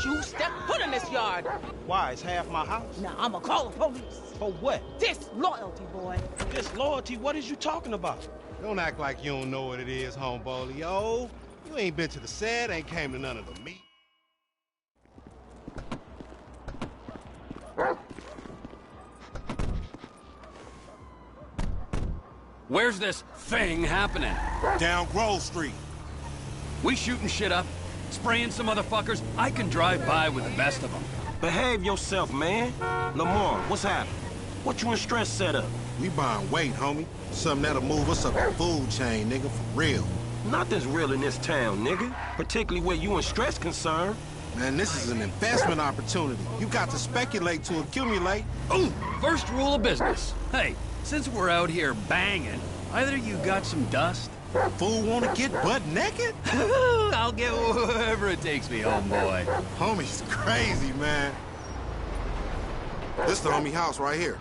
you step foot in this yard. Why? It's half my house. Now I'ma call the police. For what? Disloyalty, boy. Disloyalty? What is you talking about? Don't act like you don't know what it is, homeboy. Yo, you ain't been to the set, ain't came to none of the meet. Where's this thing happening? Down Grove Street. We shooting shit up, spraying some motherfuckers. I can drive by with the best of them. Behave yourself, man. Lamar, what's happening? What you and Stress set up? We buying weight, homie. Something that'll move us up the food chain, nigga, for real. Nothing's real in this town, nigga. Particularly where you and Stress concerned. Man, this is an investment opportunity. You got to speculate to accumulate. Ooh, first rule of business. Hey, since we're out here banging, either you got some dust? Fool wanna get butt naked? I'll get wherever it takes me, homeboy. Homie's crazy, man. This the homie house right here.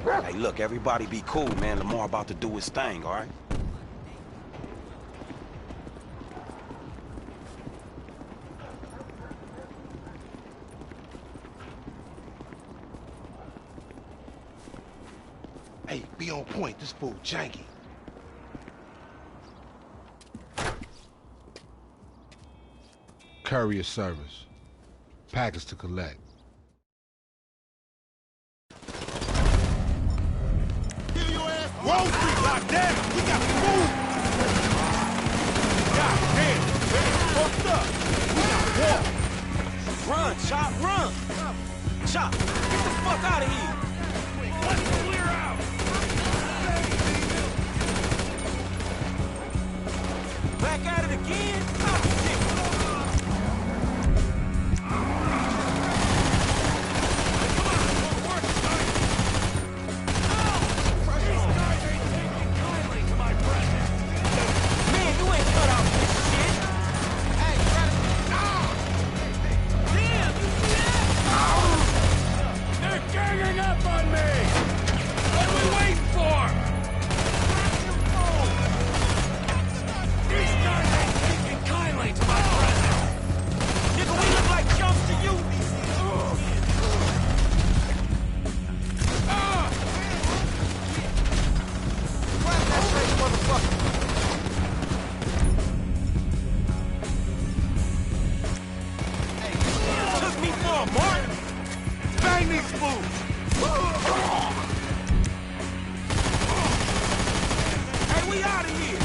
Hey, look, everybody be cool, man. Lamar about to do his thing, all right? Hey, be on point. This fool janky. Courier service. Package to collect. Wall Street locked down. We got to move. God damn, man, fucked up. We got walk. Run, Chop, run! Chop, get the fuck out of here! Let's clear out! Back at it again? Oh, shit. Bang these fools! Hey, we out of here!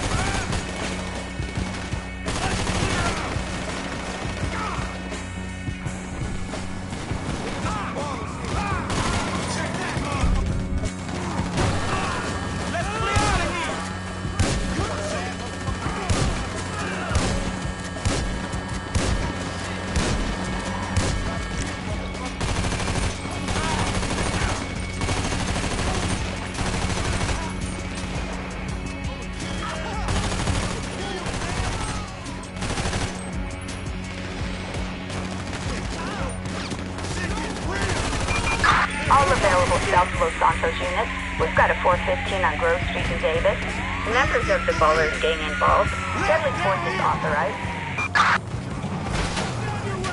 All available South Los Santos units. We've got a 415 on Grove Street in Davis. Members of the Ballers gang involved. Deadly force is authorized.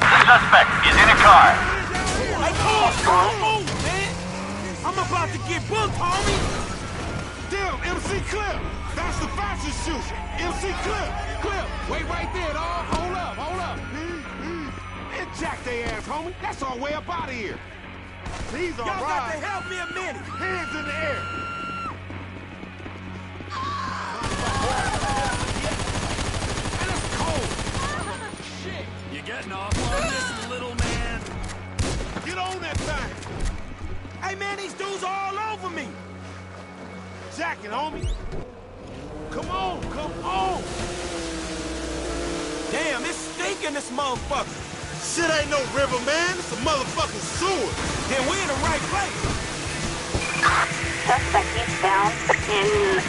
The suspect is in a car. Hey, come on, man! I'm about to get booked, homie! Damn, MC Clip! That's the fashion shoot! MC Clip! Clip! Wait right there, dog! Hold up, hold up! And jack they ass, homie! That's our way up out of here! These are Y'all got to help me a minute! Hands in the air! And it's cold! Shit! You getting off on this, little man? Get on that thing! Hey, man, these dudes are all over me! Jack it, homie! Come on, come on! Damn, it's stinking this motherfucker! Shit ain't no river, man. It's a motherfucking sewer. Then we're in the right place. Suspect eastbound in,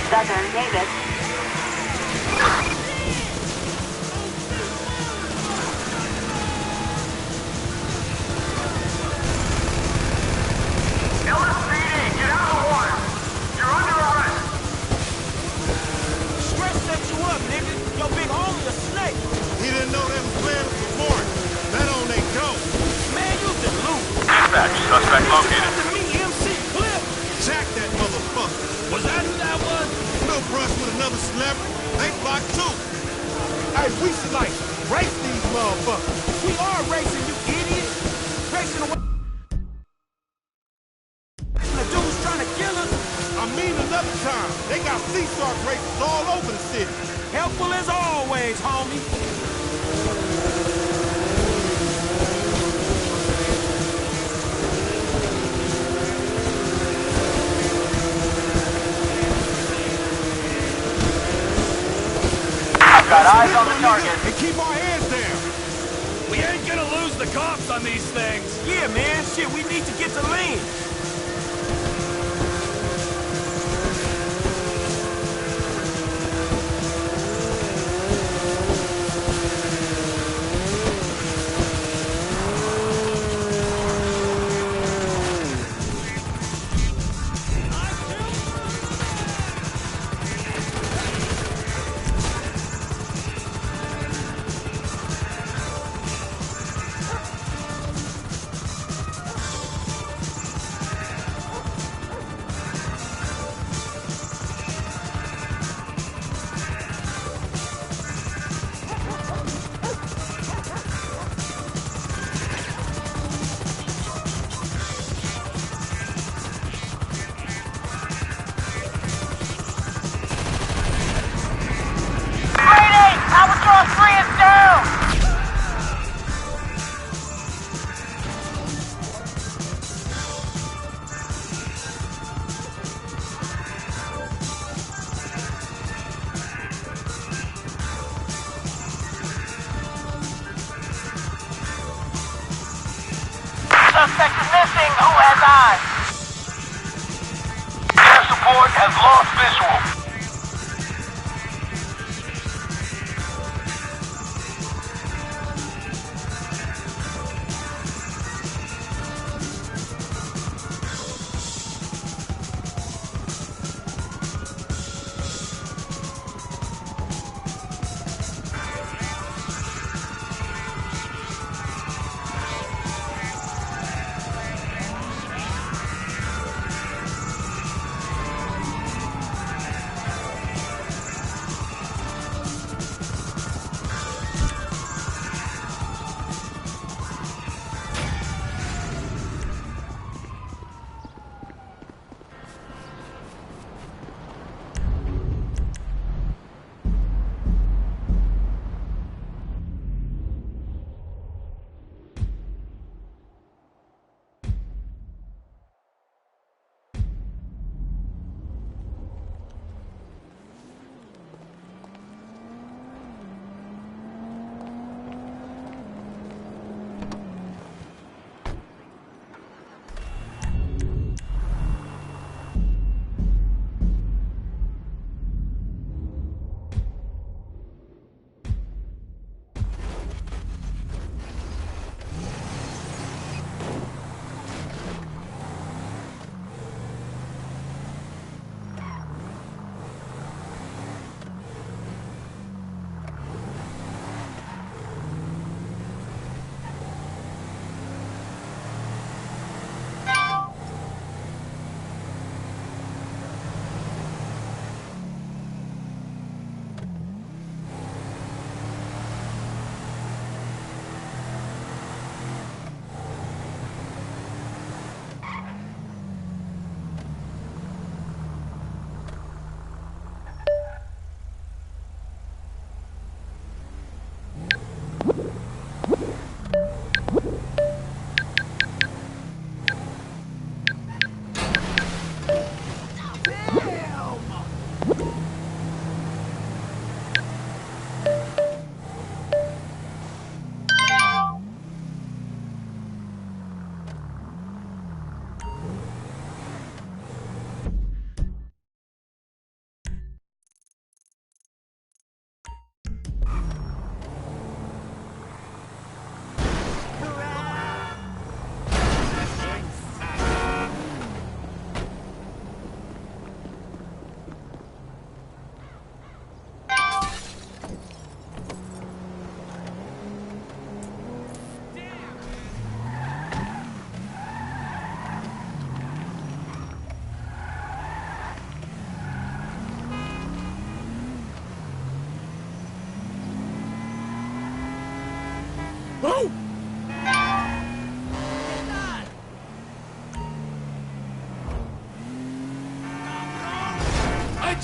southern Davis. LSPD, get out of the water. You're under arrest. Stress set you up, nigga. Your big homie a snake. He didn't know they was planning for morning. Suspect located. After me, MC Clip. Jack that motherfucker. Was that who that was? No brush with another celebrity. They blocked too. Hey, we should like race these motherfuckers. We are racing, you idiot. Racing away. The dude's trying to kill us. I mean another time. They got Sea Shark races all over the city. Helpful as always, homie. Got eyes on the target. And keep our heads down. We ain't gonna lose the cops on these things. Yeah, man. Shit, we need to get to lean. Albatross 3 is down! Suspect is missing. Who has eyes? Air support has lost visual.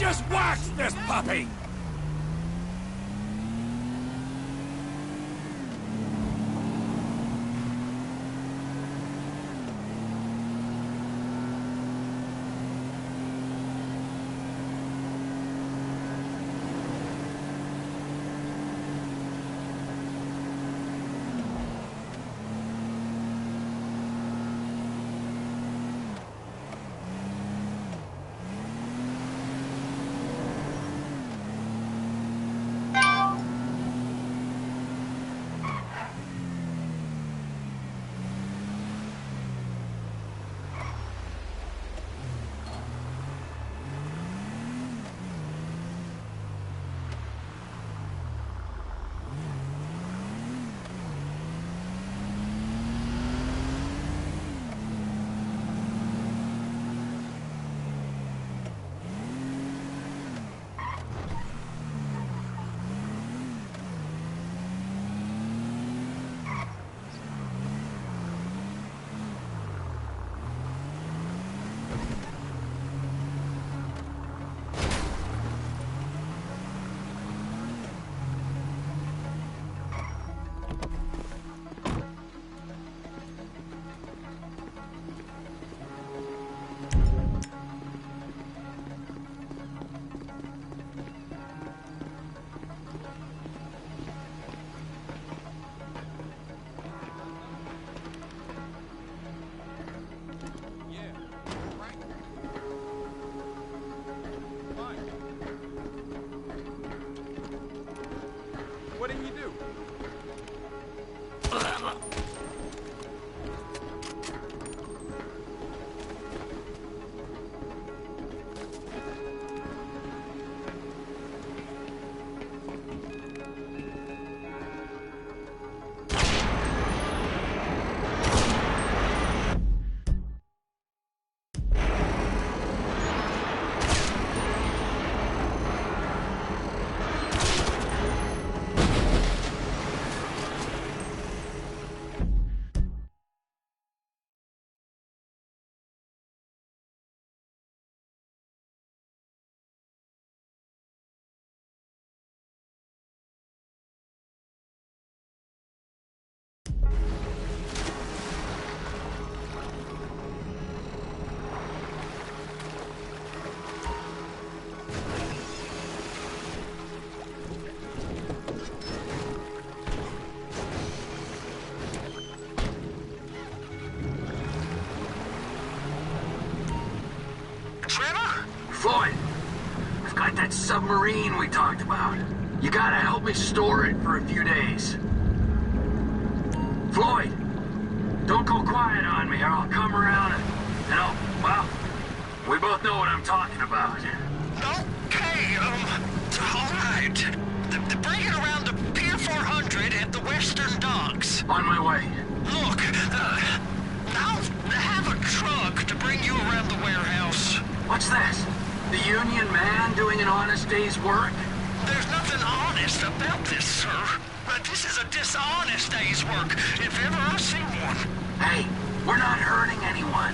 Just watch this puppy! What did you do? Trevor? Floyd, I've got that submarine we talked about. You gotta help me store it for a few days. Floyd, don't go quiet on me or I'll come around and well, we both know what I'm talking about. Okay, all right. Bring it around to Pier 400 at the Western Docks. On my way. Look, I'll have a truck to bring you around the warehouse. What's this? The union man doing an honest day's work? There's nothing honest about this, sir. But this is a dishonest day's work, if ever I've seen one. Hey, we're not hurting anyone.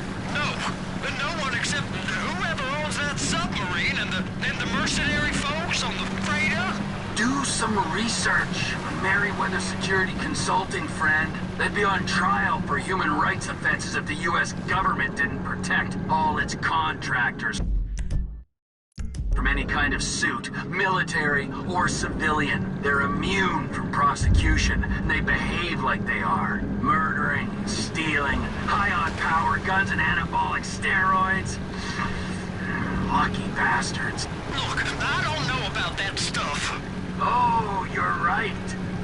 No one except whoever owns that submarine and the mercenary folks on the freighter. Do some research on Merryweather Security Consulting, friend. They'd be on trial for human rights offenses if the U.S. government didn't protect all its contractors from any kind of suit, military or civilian. They're immune from prosecution, and they behave like they are. Murdering, stealing, high on power guns and anabolic steroids. Lucky bastards. Look, I don't know about that stuff. Oh, you're right.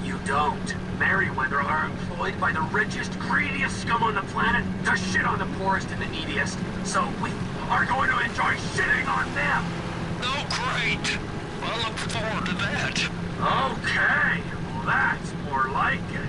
You don't. Merryweather are employed by the richest, greediest scum on the planet to shit on the poorest and the neediest. So we are going to enjoy shitting on them. Oh, great. I look forward to that. Okay, well, that's more like it.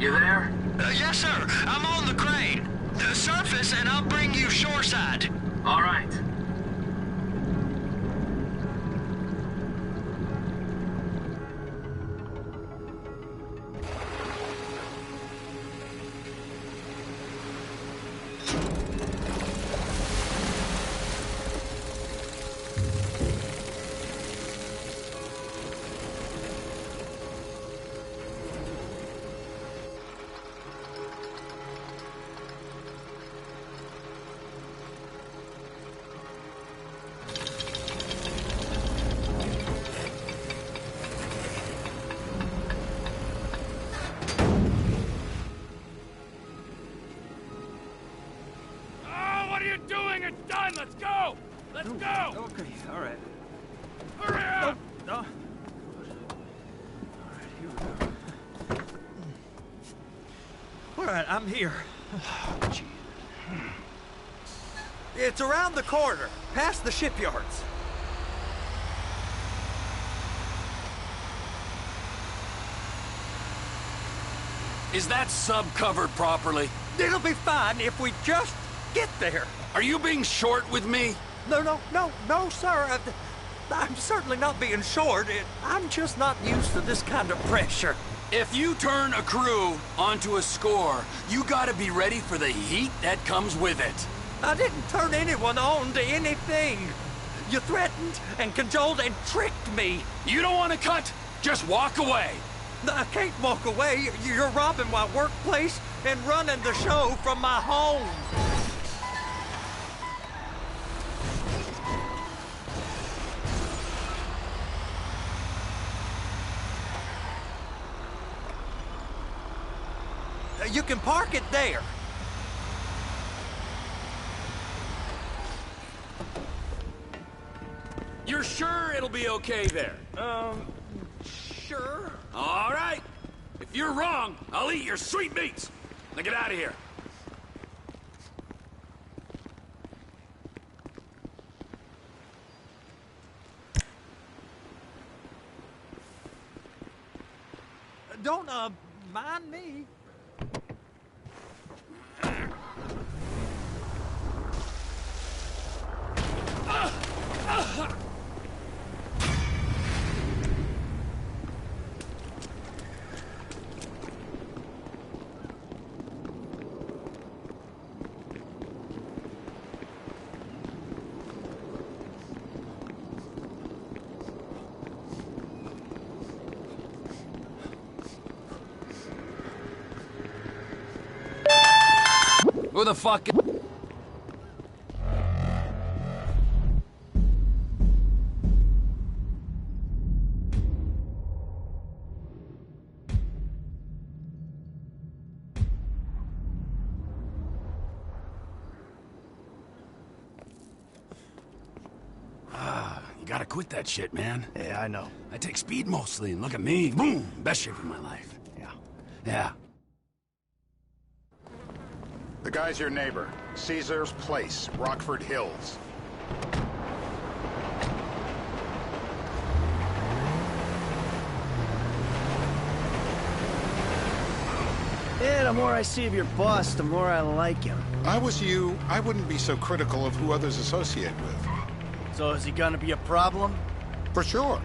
You there? Yes, sir. I'm on the crane. Surface, and I'll bring you shoreside. All right. Let's go! Let's go! Okay, all right. Hurry up! No. All right, here we go. All right, I'm here. It's around the corner, past the shipyards. Is that sub covered properly? It'll be fine if we just get there. Are you being short with me? No, sir. I'm certainly not being short. I'm just not used to this kind of pressure. If you turn a crew onto a score, you gotta be ready for the heat that comes with it. I didn't turn anyone on to anything. You threatened and cajoled and tricked me. You don't want to cut? Just walk away. I can't walk away. You're robbing my workplace and running the show from my home. You can park it there. You're sure it'll be okay there? Sure. All right. If you're wrong, I'll eat your sweet meats. Now get out of here. Don't, mind me. Who the fuck? You gotta quit that shit, man. Yeah, I know. I take speed mostly, and look at me. Boom! Best shape of my life. Yeah. Yeah. The guy's your neighbor. Caesar's Place, Rockford Hills. Yeah, the more I see of your boss, the more I like him. If I was you, I wouldn't be so critical of who others associate with. So is he gonna be a problem? For sure.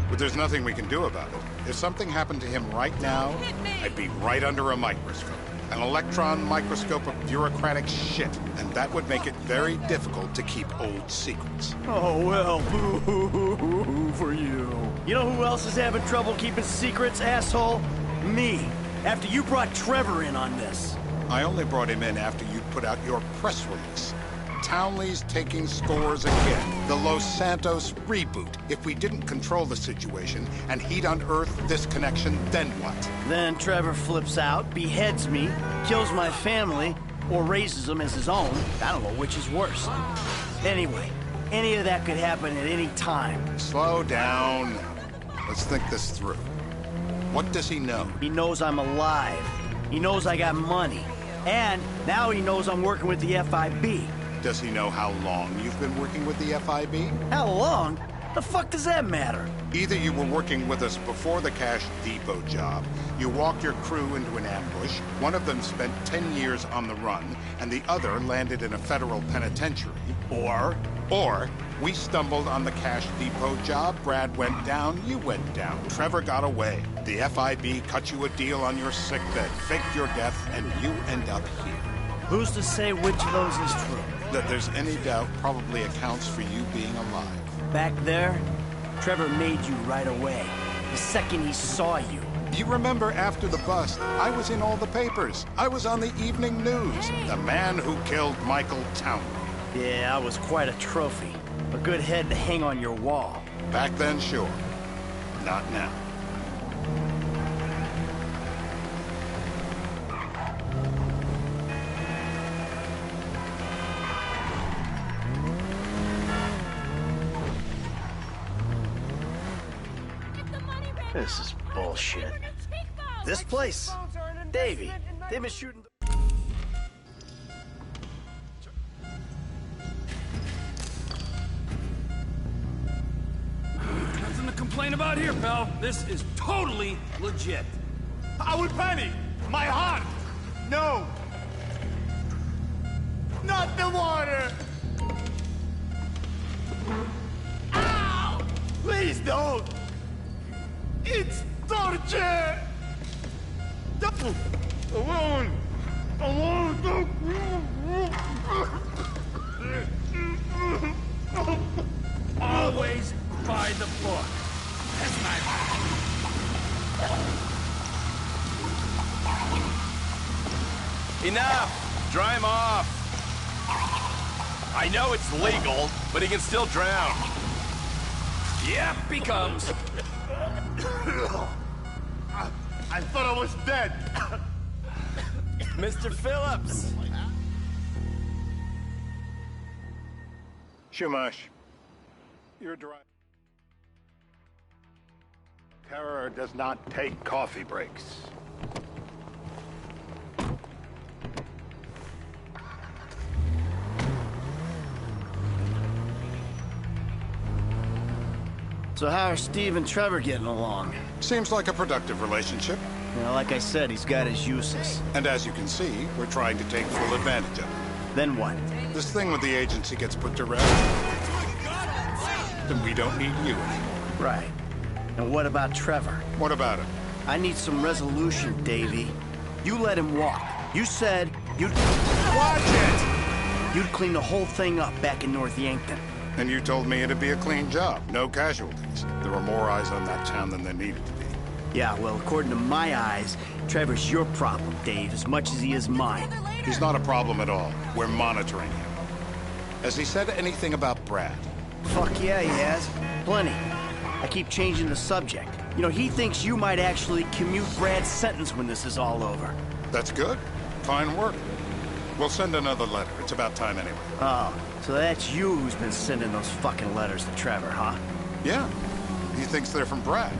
But there's nothing we can do about it. If something happened to him right now, I'd be right under a microscope. An electron microscope of bureaucratic shit. And that would make it very difficult to keep old secrets. Oh, well, boo-hoo-hoo for you. You know who else is having trouble keeping secrets, asshole? Me. After you brought Trevor in on this. I only brought him in after you put out your press release. Townley's taking scores again. The Los Santos reboot. If we didn't control the situation and he'd unearthed this connection, then what? Then Trevor flips out, beheads me, kills my family, or raises them as his own. I don't know which is worse. Anyway, any of that could happen at any time. Slow down. Let's think this through. What does he know? He knows I'm alive. He knows I got money. And now he knows I'm working with the FIB. Does he know how long you've been working with the FIB? How long? The fuck does that matter? Either you were working with us before the Cash Depot job, you walked your crew into an ambush, one of them spent 10 years on the run, and the other landed in a federal penitentiary, or we stumbled on the Cash Depot job, Brad went down, you went down, Trevor got away. The FIB cut you a deal on your sickbed, faked your death, and you end up here. Who's to say which of those is true? That there's any doubt probably accounts for you being alive. Back there, Trevor made you right away. The second he saw you. You remember after the bust, I was in all the papers. I was on the evening news. The man who killed Michael Townley. Yeah, I was quite a trophy. A good head to hang on your wall. Back then, sure. Not now. This is bullshit. This place? Davey, they've been shooting... Nothing to complain about here, pal. This is totally legit. I would panic! My heart! No! Not the water! Ow! Please don't! It's torture! Alone! Alone! Always by the book. That's my... Enough! Dry him off! I know it's legal, but he can still drown. Yep, he comes. I thought I was dead. Mr. Phillips! Shumash, you're driving. Terror does not take coffee breaks. So how are Steve and Trevor getting along? Seems like a productive relationship. You know, like I said, he's got his uses. And as you can see, we're trying to take full advantage of it. Then what? This thing with the agency gets put to rest. Then we don't need you anymore. Right. And what about Trevor? What about it? I need some resolution, Davey. You let him walk. You said you'd... Watch it! You'd clean the whole thing up back in North Yankton. And you told me it'd be a clean job, no casualties. There were more eyes on that town than there needed to be. Yeah, well, according to my eyes, Trevor's your problem, Dave, as much as he is mine. He's not a problem at all. We're monitoring him. Has he said anything about Brad? Fuck yeah, he has. Plenty. I keep changing the subject. You know, he thinks you might actually commute Brad's sentence when this is all over. That's good. Fine work. We'll send another letter. It's about time anyway. Oh, so that's you who's been sending those fucking letters to Trevor, huh? Yeah. He thinks they're from Brad,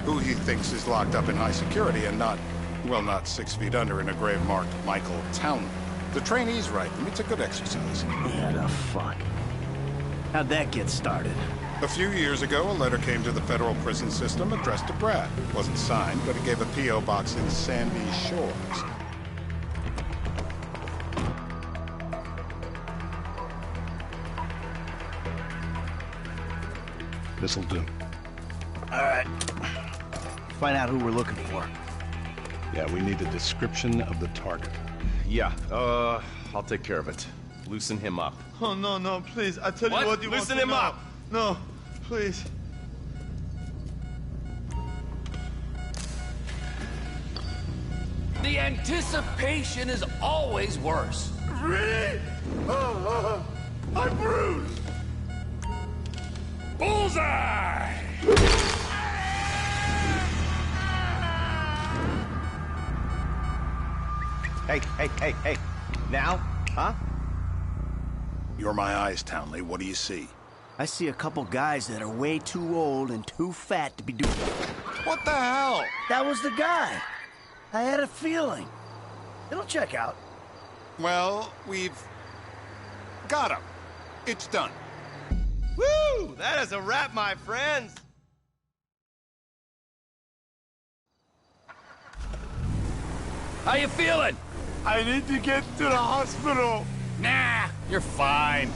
who he thinks is locked up in high security and not, well, not 6 feet under in a grave marked Michael Townley. The trainees write them. It's a good exercise. Yeah, the fuck. How'd that get started? A few years ago, a letter came to the federal prison system addressed to Brad. It wasn't signed, but it gave a P.O. box in Sandy Shores. This'll do. All right. Find out who we're looking for. Yeah, we need a description of the target. Yeah, I'll take care of it. Loosen him up. Oh, no, no, please. I tell What? you what you Loosen want to him know. up. No, please. The anticipation is always worse. Really? I'm bruised. Bullseye! Hey. Now? Huh? You're my eyes, Townley. What do you see? I see a couple guys that are way too old and too fat to be doing... What the hell? That was the guy. I had a feeling. It'll check out. Well, we've got him. It's done. Woo! That as a wrap, my friends. How you feeling? I need to get to the hospital. Nah, you're fine.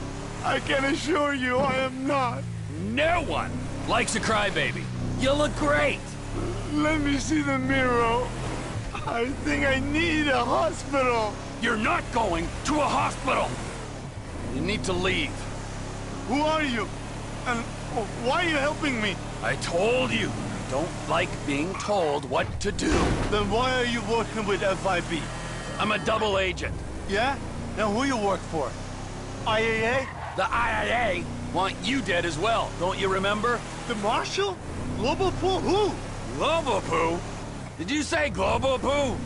I can assure you I am not. No one likes a crybaby. You look great. Let me see the mirror. I think I need a hospital. You're not going to a hospital. You need to leave. Who are you? And why are you helping me? I told you, I don't like being told what to do. Then why are you working with FIB? I'm a double agent. Yeah? Now who you work for? IAA? The IAA want you dead as well, don't you remember? The Marshal? Global Poo? Who? Global Poo? Did you say Global Poo?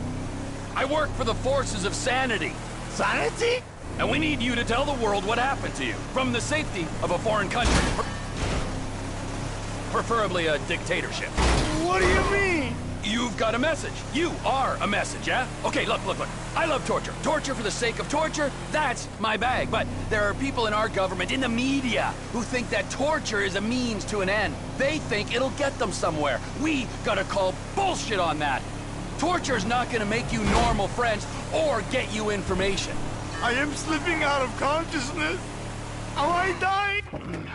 I work for the forces of sanity. Sanity? And we need you to tell the world what happened to you, from the safety of a foreign country. Preferably a dictatorship. What do you mean? You've got a message. You are a message, yeah? Okay, look. I love torture. Torture for the sake of torture, that's my bag. But there are people in our government, in the media, who think that torture is a means to an end. They think it'll get them somewhere. We gotta call bullshit on that. Torture's not gonna make you normal friends or get you information. I am slipping out of consciousness. Am I dying?